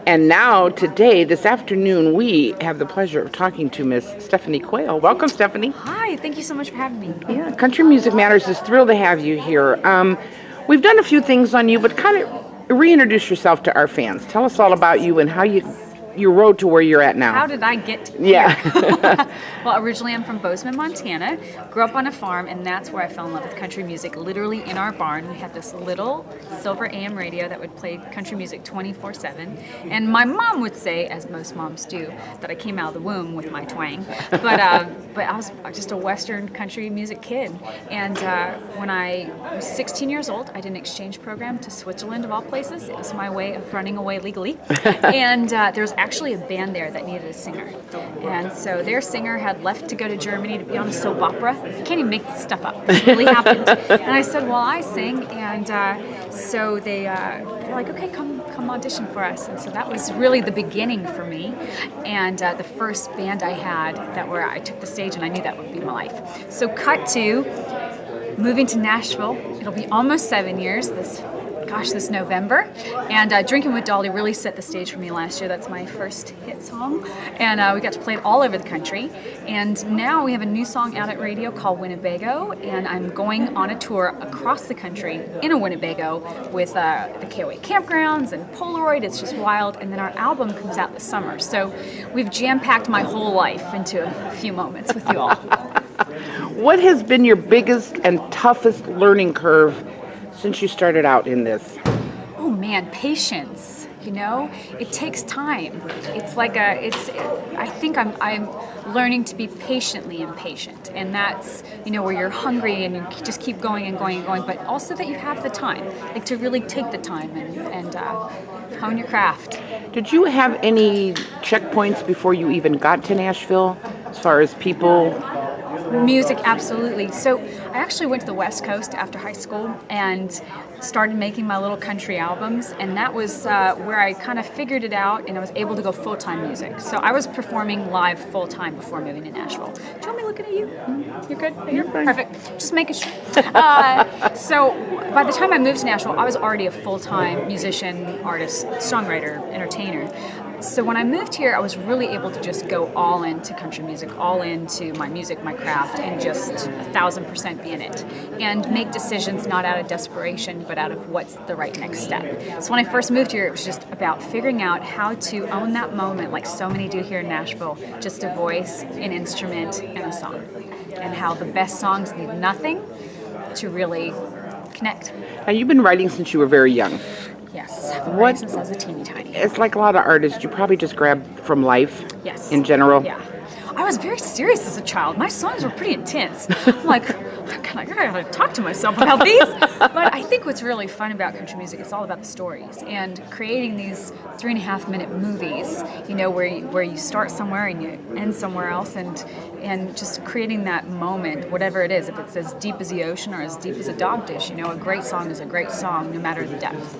And now, today, this afternoon, we have the pleasure of talking to Miss Stephanie Quayle. Welcome, Stephanie. Hi, thank you so much for having me. Yeah, Country Music Matters is thrilled to have you here. We've done a few things on you, but kind of reintroduce yourself to our fans. Tell us all about you and how your road to where you're at now. How did I get here? Yeah. Well, originally I'm from Bozeman, Montana. Grew up on a farm, and that's where I fell in love with country music. Literally in our barn, we had this little silver AM radio that would play country music 24/7. And my mom would say, as most moms do, that I came out of the womb with my twang. But I was just a Western country music kid. And when I was 16 years old, I did an exchange program to Switzerland, of all places. It was my way of running away legally. And there was actually a band there that needed a singer. And so their singer had left to go to Germany to be on a soap opera. You can't even make this stuff up. This really happened. And I said, well, I sing. And so they're like, okay, come audition for us. And so that was really the beginning for me. And the first band I had where I took the stage, and I knew that would be my life. So cut to moving to Nashville. It'll be almost 7 years this November. And Drinking with Dolly really set the stage for me last year. That's my first hit song. And we got to play it all over the country. And now we have a new song out at radio called Winnebago. And I'm going on a tour across the country in a Winnebago with the KOA campgrounds and Polaroid. It's just wild. And then our album comes out this summer. So we've jam-packed my whole life into a few moments with you all. What has been your biggest and toughest learning curve since you started out in this? Oh man, patience. You know, it takes time. It's like I think I'm learning to be patiently impatient, and that's, where you're hungry and you just keep going and going and going, but also that you have the time, like to really take the time and hone your craft. Did you have any checkpoints before you even got to Nashville, as far as people? Music, absolutely. So I actually went to the West Coast after high school and started making my little country albums, and that was where I kind of figured it out, and I was able to go full-time music. So I was performing live full-time before moving to Nashville. Do you want me looking at you? You're good? You're perfect. Just making sure. So by the time I moved to Nashville, I was already a full-time musician, artist, songwriter, entertainer. So when I moved here, I was really able to just go all into country music, all into my music, my craft, and just 1,000% be in it. And make decisions not out of desperation, but out of what's the right next step. So when I first moved here, it was just about figuring out how to own that moment, like so many do here in Nashville, just a voice, an instrument, and a song. And how the best songs need nothing to really connect. Now, you've been writing since you were very young. Yes, I've been writing since I was a teeny tiny. It's like a lot of artists, you probably just grab from life. Yes. In general. Yeah. I was very serious as a child. My songs were pretty intense. I'm like, I gotta talk to myself about these. But I think what's really fun about country music, it's all about the stories and creating these 3.5-minute movies, where you start somewhere and you end somewhere else, and just creating that moment, whatever it is, if it's as deep as the ocean or as deep as a dog dish, a great song is a great song no matter the depth.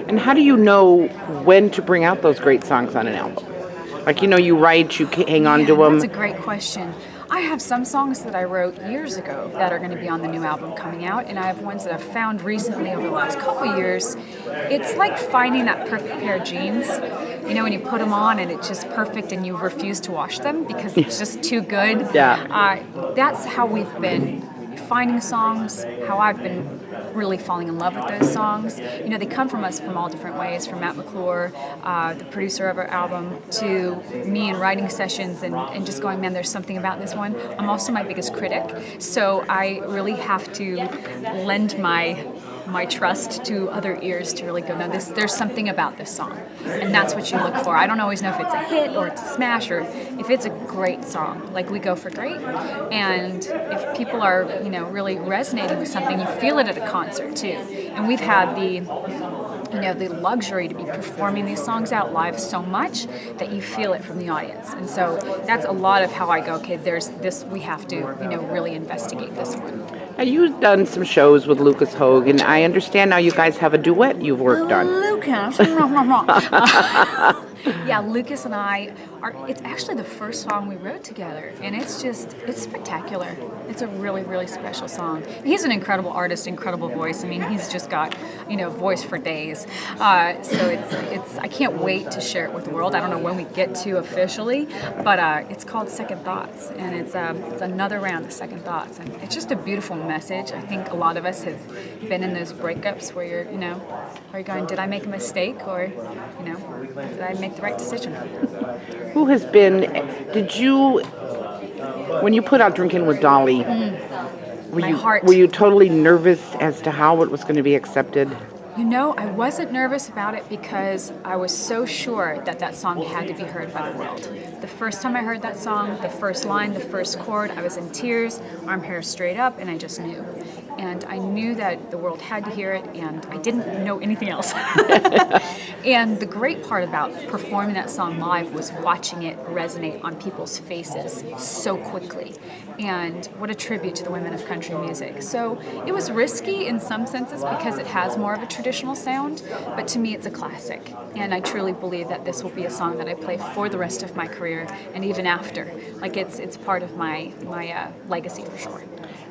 And how do you know when to bring out those great songs on an album? Like, you write, you hang on to them. That's a great question. I have some songs that I wrote years ago that are going to be on the new album coming out, and I have ones that I've found recently over the last couple years. It's like finding that perfect pair of jeans, when you put them on and it's just perfect and you refuse to wash them because it's just too good. Yeah. That's how we've been finding songs, how I've been really falling in love with those songs. They come from us from all different ways, from Matt McClure, the producer of our album, to me in writing sessions and just going, man, there's something about this one. I'm also my biggest critic, so I really have to lend my trust to other ears to really go, no, there's something about this song. And that's what you look for. I don't always know if it's a hit or it's a smash or if it's a great song. Like, we go for great. And if people are, really resonating with something, you feel it at a concert too. And we've had the luxury to be performing these songs out live so much that you feel it from the audience. And so that's a lot of how I go, okay, there's this, we have to, really investigate this one. Now, you've done some shows with Luca Koga, and I understand now you guys have a duet you've worked on. Lucas. Yeah, Lucas and I it's actually the first song we wrote together, and it's spectacular. It's a really, really special song. He's an incredible artist, incredible voice. I mean, he's just got, voice for days. So I can't wait to share it with the world. I don't know when we get to officially, but it's called Second Thoughts, and it's another round of Second Thoughts, and it's just a beautiful message. I think a lot of us have been in those breakups where you're, are you going, did I make a mistake, or, did I make the right decision? Who has been, when you put out Drinking with Dolly, were you totally nervous as to how it was going to be accepted? I wasn't nervous about it because I was so sure that song had to be heard by the world. The first time I heard that song, the first line, the first chord, I was in tears, arm hair straight up, and I just knew. And I knew that the world had to hear it, and I didn't know anything else. And the great part about performing that song live was watching it resonate on people's faces so quickly. And what a tribute to the women of country music. So it was risky in some senses because it has more of a traditional sound, but to me it's a classic. And I truly believe that this will be a song that I play for the rest of my career and even after. Like it's part of my legacy for sure.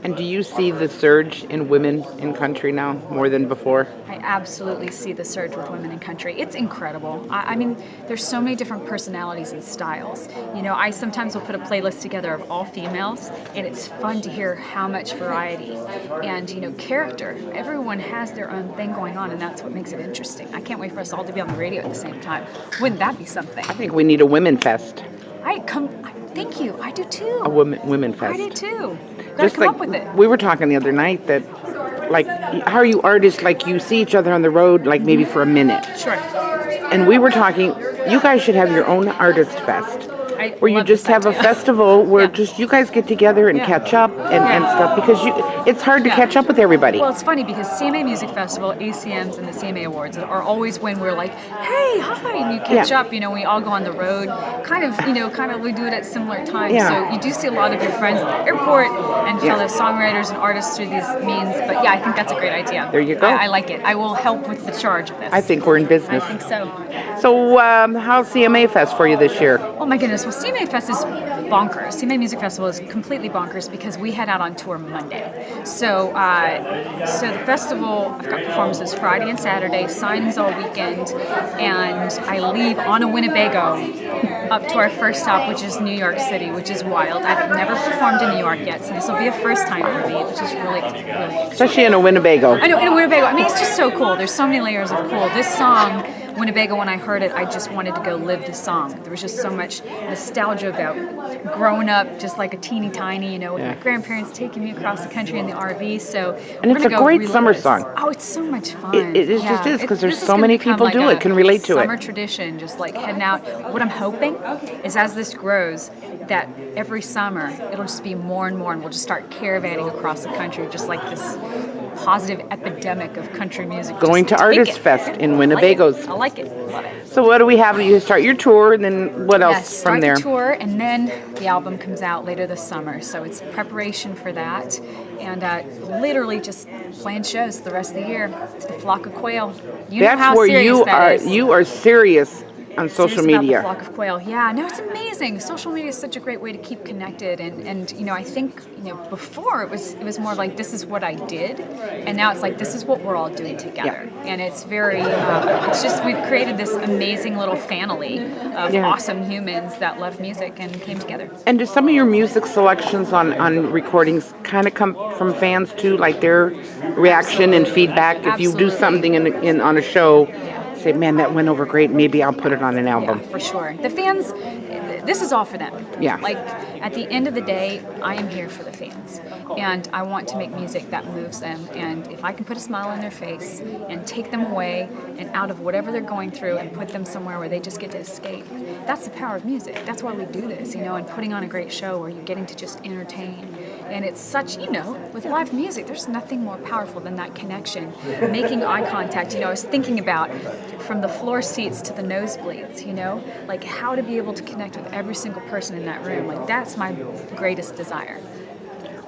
And do you see the surge in women in country now more than before? I absolutely see the surge with women in country. It's incredible. I mean, there's so many different personalities and styles. I sometimes will put a playlist together of all females, and it's fun to hear how much variety and, character. Everyone has their own thing going on, and that's what makes it interesting. I can't wait for us all to be on the radio at the same time. Wouldn't that be something? I think we need a women fest. Thank you. I do too. A women fest. I do too. Gotta come up with it. We were talking the other night that, how are you artists, you see each other on the road, maybe for a minute. Sure. And we were talking, you guys should have your own artist fest. Where you just have a festival where just you guys get together and catch up and stuff, because it's hard to catch up with everybody. Well, it's funny because CMA Music Festival, ACMs, and the CMA Awards are always when we're like, hey, hi, and you catch up. We all go on the road. Kind of we do it at similar times. Yeah. So you do see a lot of your friends at the airport and fellow songwriters and artists through these means. But yeah, I think that's a great idea. There you go. I like it. I will help with the charge of this. I think we're in business. I think so. So how's CMA Fest for you this year? Oh my goodness. Well, CMA Fest is bonkers. CMA Music Festival is completely bonkers because we head out on tour Monday. So the festival, I've got performances Friday and Saturday, signings all weekend, and I leave on a Winnebago up to our first stop, which is New York City, which is wild. I've never performed in New York yet, so this will be a first time for me, which is really, really especially in a Winnebago. I know, in a Winnebago. I mean, it's just so cool. There's so many layers of cool. This song, Winnebago, when I heard it, I just wanted to go live the song. There was just so much nostalgia about growing up just like a teeny tiny, with my grandparents taking me across the country in the RV. So and it's a great summer song. Oh, it's so much fun. It just is, because there's so many people do it, can relate to it. Summer tradition, just heading out. What I'm hoping is as this grows, that every summer it'll just be more and more, and we'll just start caravanning across the country, just like this positive epidemic of country music. Going to Artist Fest in Winnebagos. I like it. Love it. So what do we have? You start your tour, and then what else from there? Start the tour, and then the album comes out later this summer. So it's preparation for that, and literally just playing shows the rest of the year. It's the flock of Quayle. That's know how where serious you that are. is. You are serious on social media. About the flock of Quayle. Yeah, no, it's amazing. Social media is such a great way to keep connected, and I think before it was more like this is what I did, and now it's like this is what we're all doing together, and it's very it's just we've created this amazing little family of awesome humans that love music and came together. And do some of your music selections on recordings kind of come from fans too, like their reaction and feedback? If you do something in on a show, say, man, that went over great, maybe I'll put it on an album. Yeah, for sure. The fans, this is all for them. Yeah. At the end of the day, I am here for the fans. And I want to make music that moves them. And if I can put a smile on their face and take them away and out of whatever they're going through and put them somewhere where they just get to escape, that's the power of music. That's why we do this, and putting on a great show where you're getting to just entertain. And it's such, with live music, there's nothing more powerful than that connection. Making eye contact, I was thinking about from the floor seats to the nosebleeds, how to be able to connect with every single person in that room. That's my greatest desire.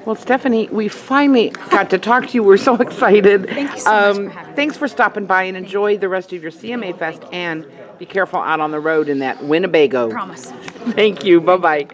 Well, Stephanie, we finally got to talk to you. We're so excited. Thank you so much for having me. Thanks for stopping by, and enjoy the rest of your CMA Fest and Be careful out on the road in that Winnebago. Promise. Thank you. Bye-bye.